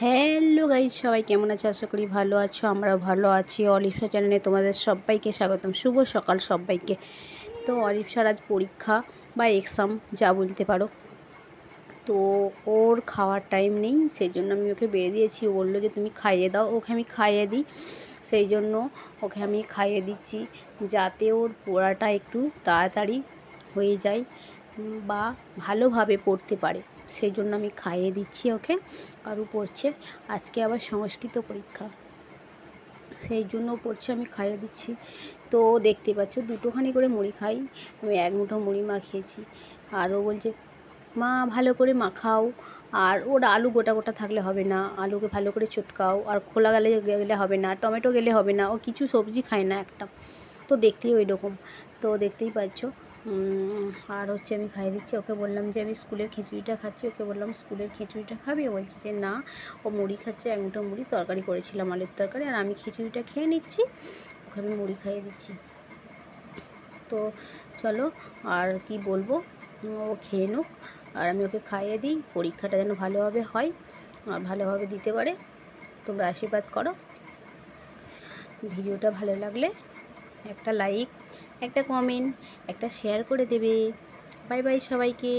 Hello guys, সবাই কেমন আছো? আশা করি ভালো আছো। আমরাও ভালো আছি। অলিভা চ্যানেলে তোমাদের সবাইকে স্বাগতম। শুভ সকাল সবাইকে। তো অলিভার আজ পরীক্ষা বা এক্সাম যা বলতে পারো। তো ওর খাওয়ার টাইম নেই, সেই জন্য আমি ওকে বেরিয়ে দিয়েছি। ও বললো যে তুমি খাইয়ে দাও। ওকে আমি খাইয়ে দিই, সেই জন্য ওকে আমি খাইয়ে দিচ্ছি যাতে ওর পড়াটা একটু তাড়াতাড়ি হয়ে যায় বা ভালোভাবে পড়তে পারে। সেই জন্য আমি খাইয়ে দিচ্ছি ওকে। আর ও পড়ছে। আজকে আবার সংস্কৃত পরীক্ষা, সেই জন্য পড়ছে, আমি খাইয়ে দিচ্ছি। তো দেখতে পাচ্ছ দুটোখানি করে মুড়ি খাই। আমি এক মুঠো মুড়ি মাখিয়েছি। আর ও বলছে মা ভালো করে মাখাও। আর ওর আলু গোটা গোটা থাকলে হবে না, আলুকে ভালো করে চটকাও। আর খোলা গেলে হবে না, টমেটো গেলে হবে না। ও কিছু সবজি খায় না একটা। তো দেখতেই ওই রকম। তো দেখতেই পাচ্ছ। আর হচ্ছে আমি খাইয়ে দিচ্ছি। ওকে বললাম যে আমি স্কুলের খিচুড়িটা খাচ্ছি। ওকে বললাম স্কুলের খিচুড়িটা খাবি? ও বলছে যে না, ও মুড়ি খাচ্ছে। এক মুঠো মুড়ি তরকারি করেছিলাম, আলুর তরকারি। আর আমি খিচুড়িটা খেয়ে নিচ্ছি, ওকে আমি মুড়ি খাইয়ে দিচ্ছি। তো চলো, আর কি বলবো, ও খেয়ে নিক আর আমি ওকে খাইয়ে দিই। পরীক্ষাটা যেন ভালোভাবে হয় আর ভালোভাবে দিতে পারে। তোমরা আশীর্বাদ করো। ভিডিওটা ভালো লাগলে একটা লাইক, একটা কমেন্ট, একটা শেয়ার করে দেবে। বাই বাই সবাইকে।